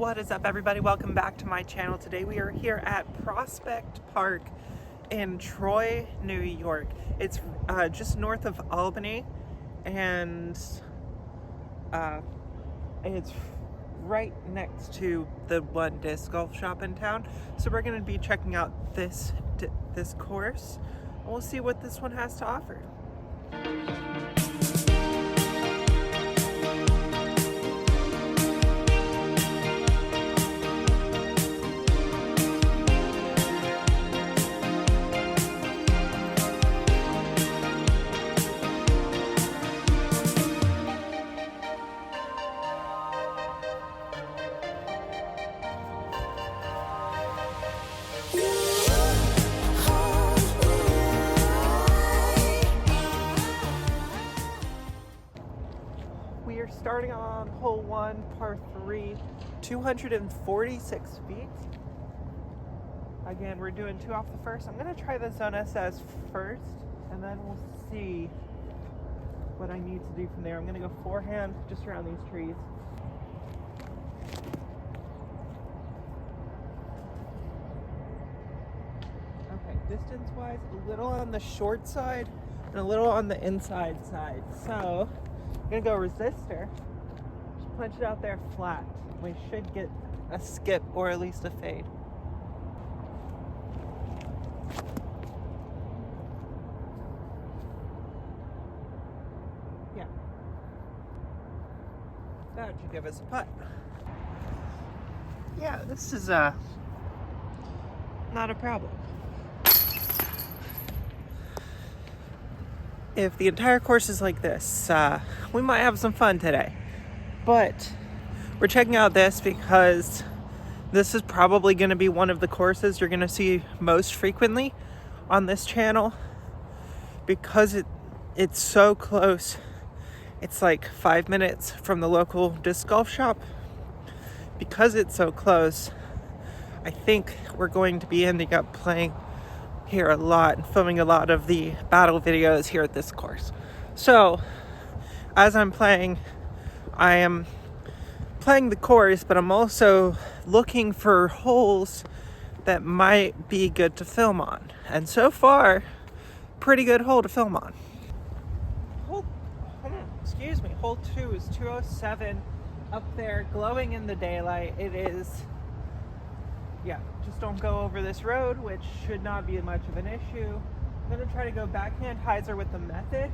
What is up, everybody? Welcome back to my channel. Today we are here at Prospect Park in Troy, New York. It's just north of Albany, and it's right next to the one disc golf shop in town. So we're going to be checking out this course, and we'll see what this one has to offer. We are starting on hole 1, par 3, 246 feet. Again, we're doing 2 off the first. I'm going to try the Zone SS first, and then we'll see what I need to do from there. I'm going to go forehand just around these trees. Okay, distance-wise, a little on the short side and a little on the inside side. So I'm gonna go resistor, just punch it out there flat. We should get a skip or at least a fade. Yeah, that should give us a putt. Yeah, this is not a problem. If the entire course is like this, we might have some fun today. But we're checking out this because this is probably going to be one of the courses you're going to see most frequently on this channel, because it's so close. It's like 5 minutes from the local disc golf shop. Because it's so close, I think we're going to be ending up playing here a lot and filming a lot of the battle videos here at this course. So as I'm playing, I am playing the course, but I'm also looking for holes that might be good to film on. And so far, pretty good hole to film on. Hole 2 is 207 up there, glowing in the daylight. It is, yeah, just don't go over this road, which should not be much of an issue. I'm going to try to go backhand hyzer with the method.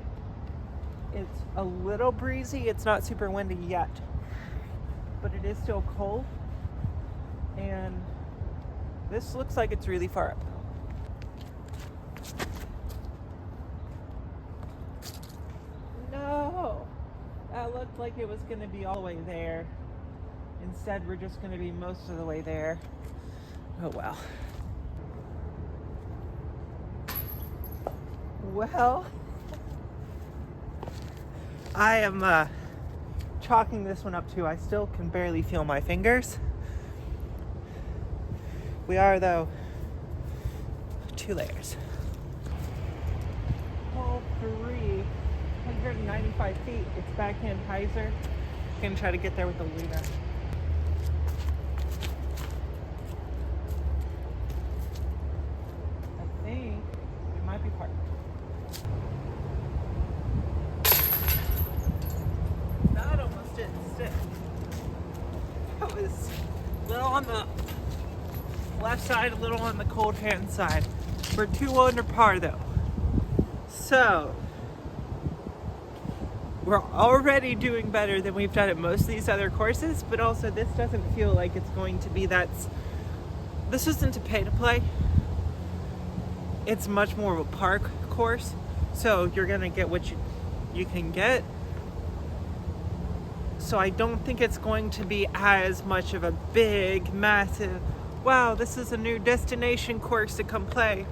It's a little breezy. It's not super windy yet, but it is still cold. And this looks like it's really far up. No! That looked like it was going to be all the way there. Instead, we're just going to be most of the way there. Oh well. Well, I am chalking this one up too. I still can barely feel my fingers. We are, though, 2 layers. Hole 3, 195 feet. It's backhand hyzer. I'm gonna try to get there with the leader. Be parked. That almost didn't stick. That was a little on the left side, a little on the cold hand side. We're 2 under par though. So we're already doing better than we've done at most of these other courses, but also this doesn't feel like it's going to be this isn't a pay to play. It's much more of a park course, so you're gonna get what you can get. So I don't think it's going to be as much of a big, massive, wow, this is a new destination course to come play.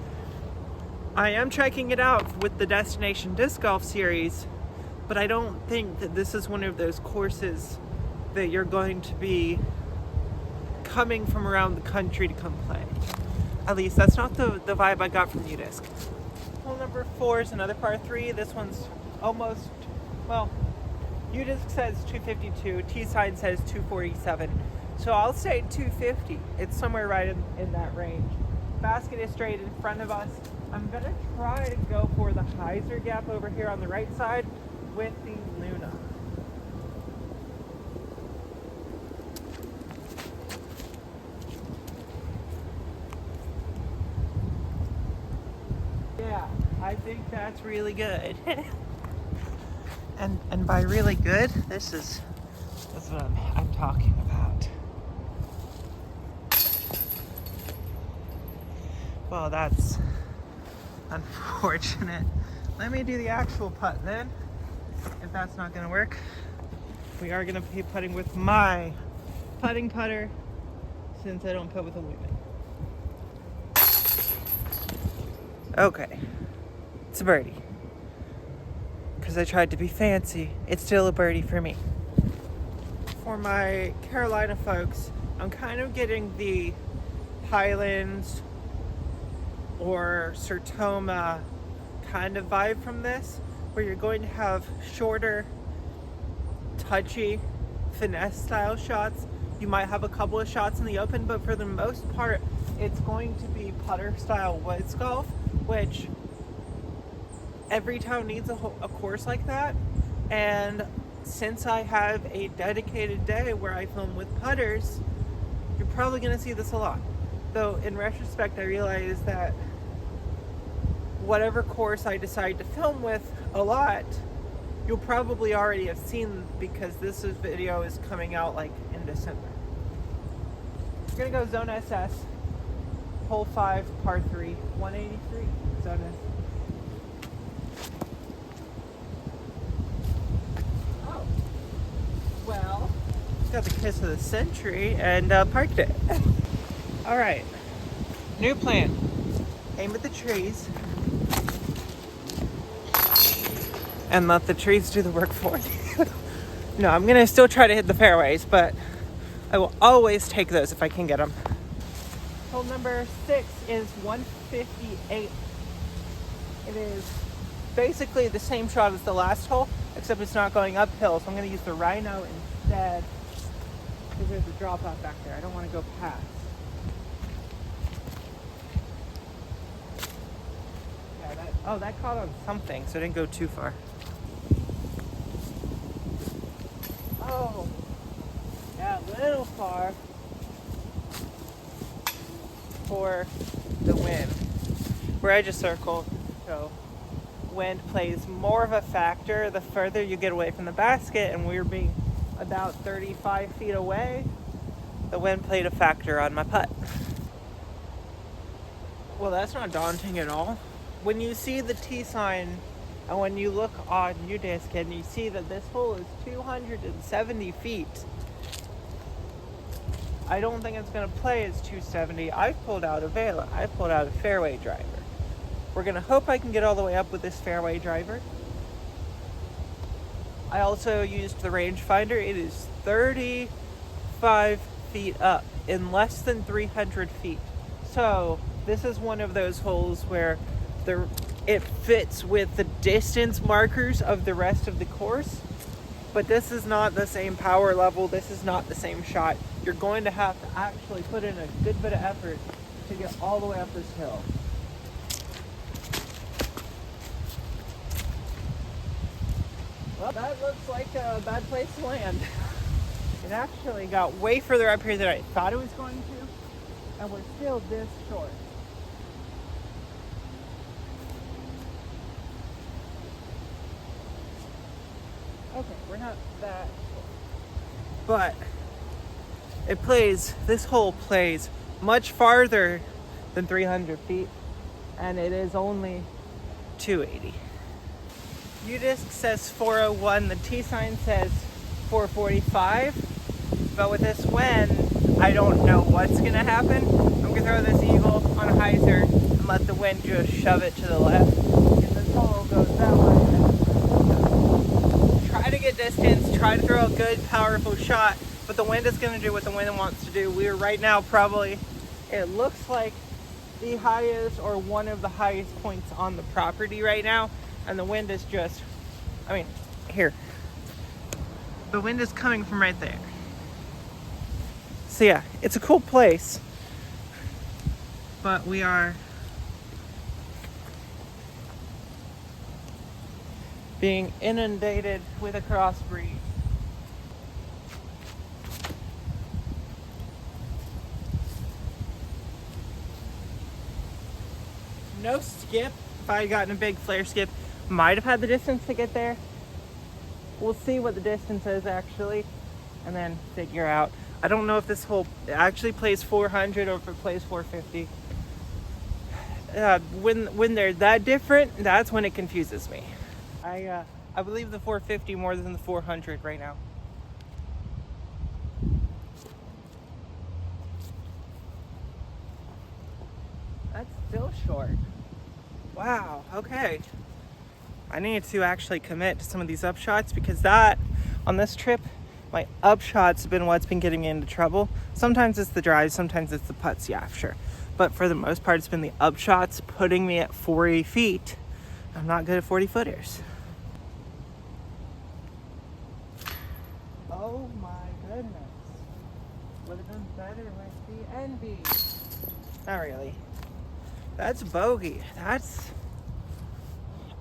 I am checking it out with the Destination Disc Golf series, but I don't think that this is one of those courses that you're going to be coming from around the country to come play. At least that's not the vibe I got from UDisc. Hole number 4 is another par 3. This one's almost, well, UDisc says 252, T-side says 247. So I'll say 250. It's somewhere right in that range. Basket is straight in front of us. I'm gonna try to go for the hyzer gap over here on the right side with the Luna. Yeah, I think that's really good. and by really good, that's what I'm talking about. Well, that's unfortunate. Let me do the actual putt then. If that's not gonna work, we are gonna be putting with my putting putter since I don't putt with a Lumen. Okay, it's a birdie. Because I tried to be fancy, it's still a birdie for me. For my Carolina folks, I'm kind of getting the Highlands or Sertoma kind of vibe from this, where you're going to have shorter, touchy, finesse style shots. You might have a couple of shots in the open, but for the most part, it's going to be putter style woods golf, which every town needs a course like that. And since I have a dedicated day where I film with putters, you're probably going to see this a lot. Though in retrospect, I realize that whatever course I decide to film with a lot, you'll probably already have seen, because this video is coming out like in December. We're gonna go zone SS, hole 5, par 3, 183, zone SS. Oh, well, got the kiss of the century and parked it. All right, new plan. Aim at the trees and let the trees do the work for you. No, I'm gonna still try to hit the fairways, but I will always take those if I can get them. Hole number 6 is 158. It is basically the same shot as the last hole, except it's not going uphill, so I'm gonna use the Rhino instead, because there's a drop off back there. I don't want to go past. Yeah, that caught on something, so it didn't go too far. Oh, yeah, a little far for the wind. Where I just circled, so wind plays more of a factor the further you get away from the basket, and we were being about 35 feet away. The wind played a factor on my putt. Well, that's not daunting at all. When you see the T sign and when you look on UDisc and you see that this hole is 270 feet, I don't think it's going to play as 270. I've pulled out a Vela. I've pulled out a fairway driver. We're going to hope I can get all the way up with this fairway driver. I also used the rangefinder. It is 35 feet up in less than 300 feet. So this is one of those holes where it fits with the distance markers of the rest of the course, but this is not the same power level. This is not the same shot. You're going to have to actually put in a good bit of effort to get all the way up this hill. Well, that looks like a bad place to land. It actually got way further up here than I thought it was going to, and we're still this short. Okay, we're not that short. But this hole plays much farther than 300 feet, and it is only 280. UDisc says 401, the T sign says 445, but with this wind, I don't know what's gonna happen. I'm gonna throw this eagle on a hyzer and let the wind just shove it to the left. If this hole goes that way, try to get distance, try to throw a good, powerful shot, but the wind is gonna do what the wind wants to do. We are right now probably, it looks like the highest or one of the highest points on the property right now. And the wind is just, here. The wind is coming from right there. So yeah, it's a cool place, but we are being inundated with a crossbreed. No skip. If I had gotten a big flare skip, might have had the distance to get there. We'll see what the distance is actually, and then figure out. I don't know if this hole actually plays 400 or if it plays 450. When they're that different, that's when it confuses me. I believe the 450 more than the 400 right now. That's still short. Wow, okay. I need to actually commit to some of these upshots because that, on this trip, my upshots have been what's been getting me into trouble. Sometimes it's the drive, sometimes it's the putts, yeah, sure. But for the most part, it's been the upshots putting me at 40 feet. I'm not good at 40 footers. Oh my goodness. Would have done better with the envy. Not really. That's bogey. That's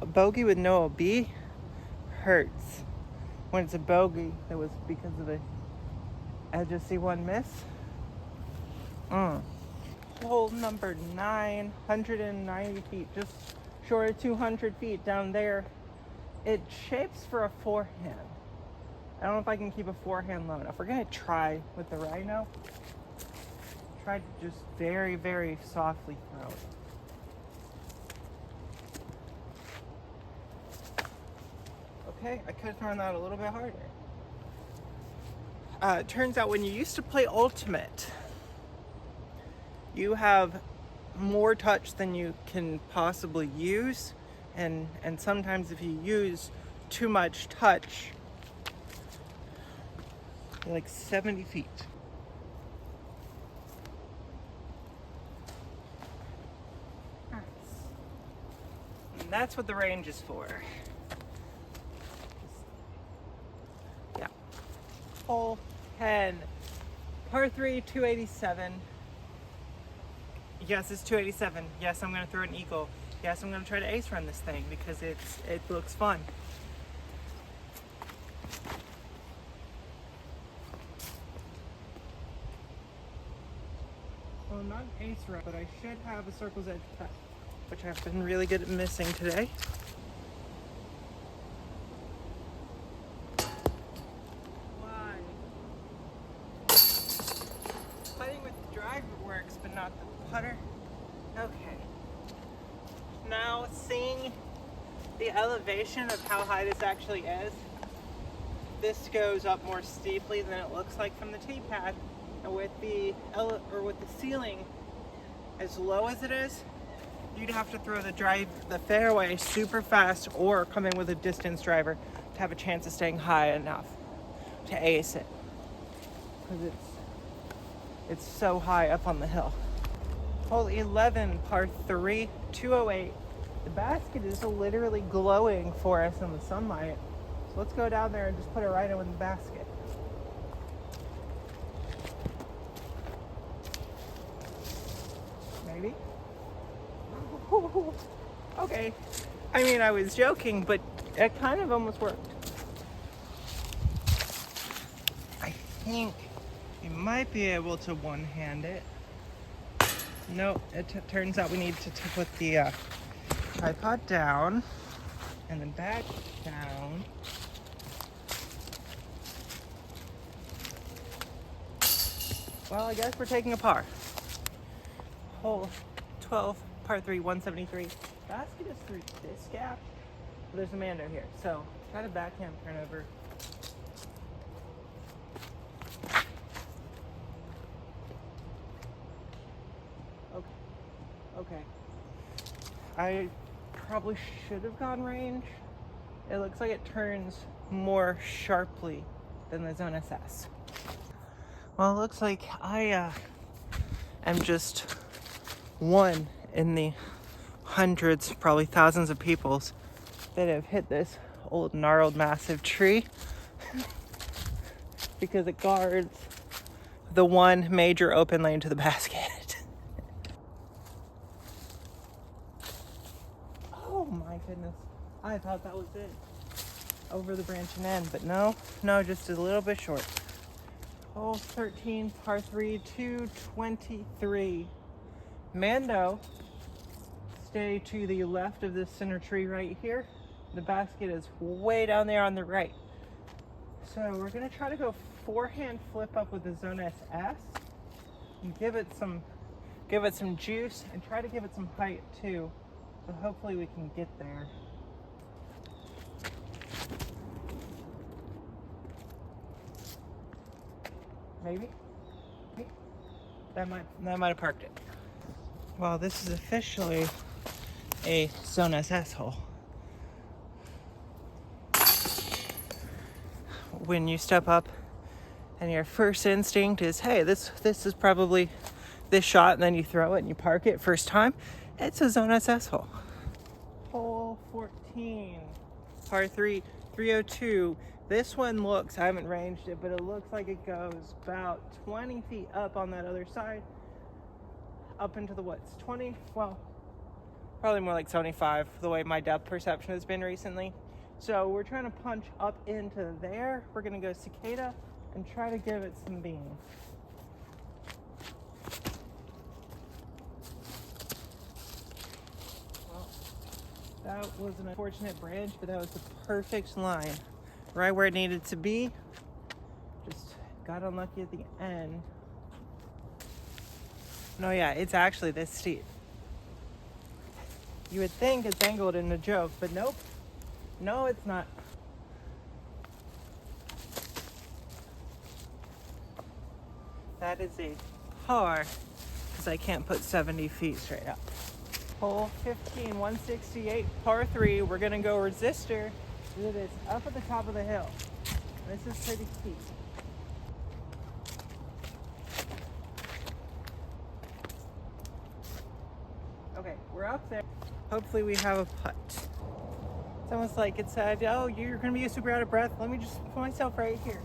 a bogey with no OB hurts. When it's a bogey that was because of the edge of C1 miss. Hole number 9, 190 feet, just short of 200 feet down there. It shapes for a forehand. I don't know if I can keep a forehand low enough. We're gonna try with the rhino. Try to just very, very softly throw it. Okay, I could have thrown that a little bit harder. It turns out when you used to play Ultimate, you have more touch than you can possibly use, and sometimes if you use too much touch, you're like 70 feet. And that's what the range is for. Yeah. Hole 10, par 3, 287. Yes, it's 287. Yes, I'm gonna throw an eagle. Yes, I'm gonna try to ace run this thing because it looks fun. Well, not an ace run, but I should have a circle's edge cut, which I've been really good at missing today. Why? Putting with the driver works, but not the putter. Okay. Now seeing the elevation of how high this actually is, this goes up more steeply than it looks like from the tee pad. And with the ceiling as low as it is, you'd have to throw the fairway super fast or come in with a distance driver to have a chance of staying high enough to ace it. Because it's so high up on the hill. Hole 11, par 3, 208. The basket is literally glowing for us in the sunlight. So let's go down there and just put it right in the basket. Maybe? Okay. I mean, I was joking, but it kind of almost worked. I think we might be able to one-hand it. Nope, it turns out we need to put the tripod down and then back down. Well, I guess we're taking a par. Hole 12, par 3, 173. Basket is through this gap. But there's a mando here, so kind of backhand turnover. Okay. I probably should have gone range. It looks like it turns more sharply than the Zone SS. Well, it looks like I am just one in the hundreds, probably thousands of peoples that have hit this old gnarled massive tree because it guards the one major open lane to the basket. Oh my goodness. I thought that was it. Over the branching end, but no, just a little bit short. Hole 13, par 3, 223. Mando, stay to the left of this center tree right here. The basket is way down there on the right. So we're gonna try to go forehand flip up with the Zone SS and give it some juice and try to give it some height too. So hopefully we can get there. Maybe. That might have parked it. Well, this is officially a Zone SS hole. When you step up and your first instinct is, hey, this is probably this shot, and then you throw it and you park it first time, it's a Zone SS hole. Hole 14, par 3, 302. This one looks, I haven't ranged it, but it looks like it goes about 20 feet up on that other side, up into the woods. 20, well, probably more like 75, the way my depth perception has been recently. So we're trying to punch up into there. We're gonna go cicada and try to give it some beam. Well, that was an unfortunate branch, but that was the perfect line. Right where it needed to be. Just got unlucky at the end. No, yeah, it's actually this steep. You would think it's angled in a joke, but nope. No, it's not. That is a par, because I can't put 70 feet straight up. Hole 15, 168, par 3. We're gonna go resistor. It is up at the top of the hill. This is pretty steep. Okay, we're up there. Hopefully we have a putt. It's almost like it said, oh, you're gonna be super out of breath. Let me just put myself right here.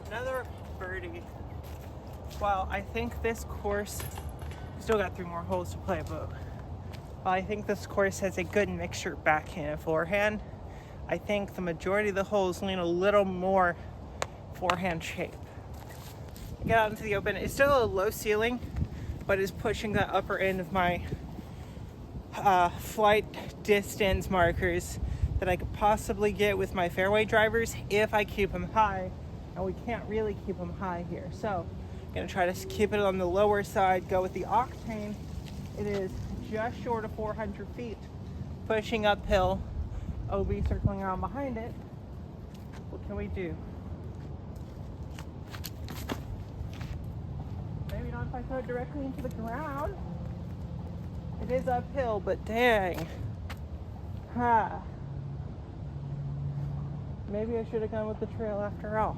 Another birdie. Well, I think this course, still got 3 more holes to play, but while I think this course has a good mixture backhand and forehand, I think the majority of the holes lean a little more forehand shape. Get out into the open. It's still a low ceiling, but it's pushing the upper end of my flight distance markers that I could possibly get with my fairway drivers if I keep them high, and we can't really keep them high here. So I'm gonna try to keep it on the lower side, go with the octane. It is just short of 400 feet, pushing uphill, OB circling around behind it. What can we do? Maybe not if I throw it directly into the ground. It is uphill, but dang. Maybe I should have gone with the trail after all.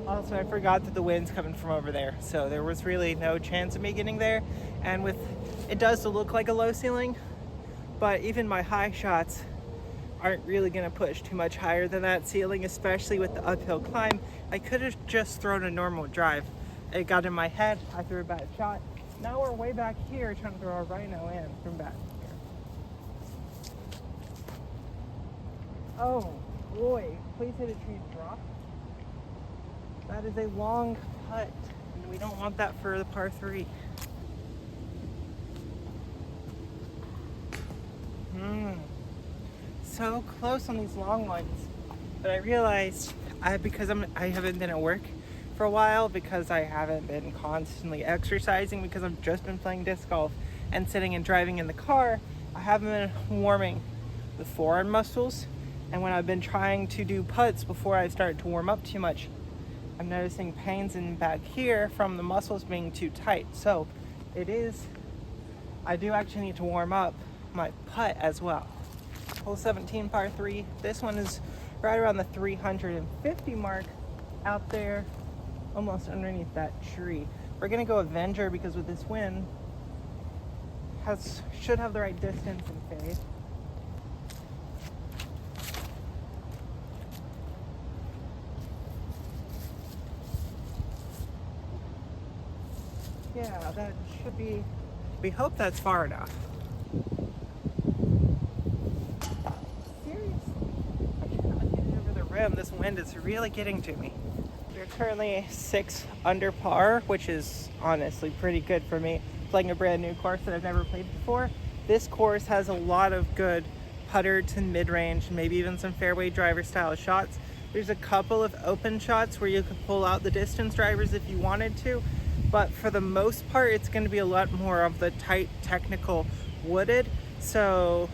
Also, I forgot that the wind's coming from over there, so there was really no chance of me getting there. And with it does look like a low ceiling, but even my high shots aren't really going to push too much higher than that ceiling, especially with the uphill climb. I could have just thrown a normal drive. It got in my head, I threw a bad shot. Now we're way back here trying to throw a rhino in from back here. Oh boy, please hit a tree and drop. That is a long putt, and we don't want that for the par 3. So close on these long ones, but I realized I haven't been at work for a while, because I haven't been constantly exercising, because I've just been playing disc golf and sitting and driving in the car. I haven't been warming the forearm muscles, and when I've been trying to do putts before I start to warm up too much, I'm noticing pains in back here from the muscles being too tight. So I do actually need to warm up my putt as well. Hole 17, par 3. This one is right around the 350 mark out there, almost underneath that tree. We're gonna go Avenger, because with this wind, should have the right distance and fade. Yeah, that should be, we hope that's far enough. Seriously, I cannot get it over the rim. This wind is really getting to me. We're currently 6 under par, which is honestly pretty good for me. Playing a brand new course that I've never played before. This course has a lot of good putter to mid-range, maybe even some fairway driver style shots. There's a couple of open shots where you could pull out the distance drivers if you wanted to, but for the most part, it's going to be a lot more of the tight, technical wooded. So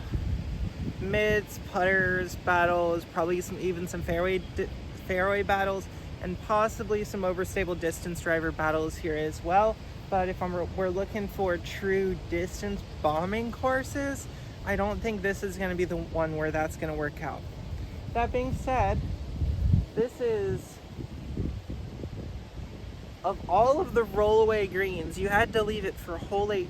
mids, putters, battles, probably even some fairway battles, and possibly some overstable distance driver battles here as well. But if we're looking for true distance bombing courses, I don't think this is going to be the one where that's going to work out. That being said, this is, of all of the rollaway greens, you had to leave it for hole 18.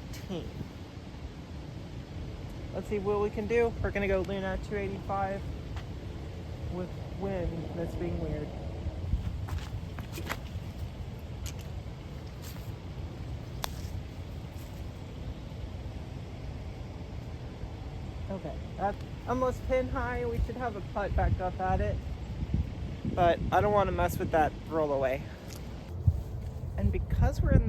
Let's see what we can do. We're going to go Luna 285 with wind that's being weird. Okay, that's almost pin high. We should have a putt back up at it, but I don't want to mess with that rollaway. And because we're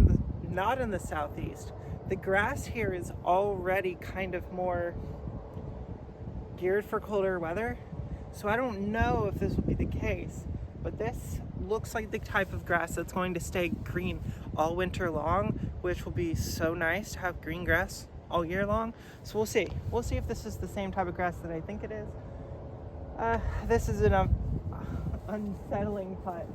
not in the southeast, the grass here is already kind of more geared for colder weather. So I don't know if this will be the case, but this looks like the type of grass that's going to stay green all winter long, which will be so nice to have green grass all year long. So we'll see. We'll see if this is the same type of grass that I think it is. This is an unsettling putt.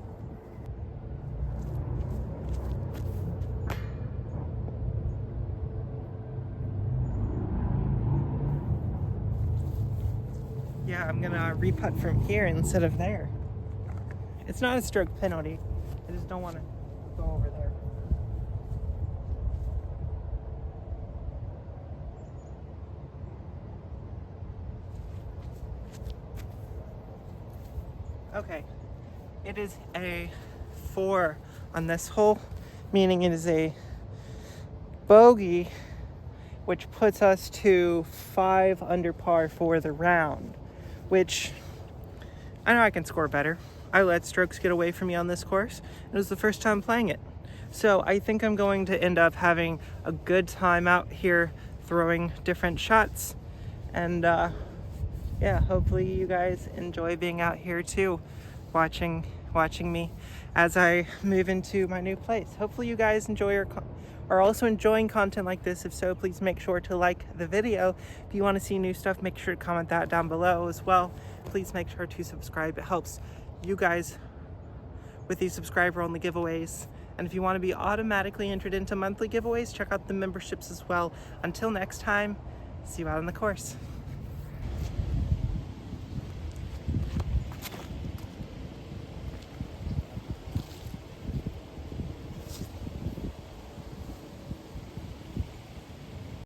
Yeah, I'm gonna re-putt from here instead of there. It's not a stroke penalty. I just don't want to go over there. Okay, it is a 4 on this hole, meaning it is a bogey, which puts us to 5 under par for the round, which I know I can score better. I let strokes get away from me on this course. It was the first time playing it. So I think I'm going to end up having a good time out here throwing different shots. And yeah, hopefully you guys enjoy being out here too, watching me as I move into my new place. Hopefully you guys are also enjoying content like this. If so, please make sure to like the video. If you want to see new stuff, make sure to comment that down below as well. Please make sure to subscribe. It helps you guys with these subscriber-only giveaways. And if you want to be automatically entered into monthly giveaways, check out the memberships as well. Until next time, see you out on the course.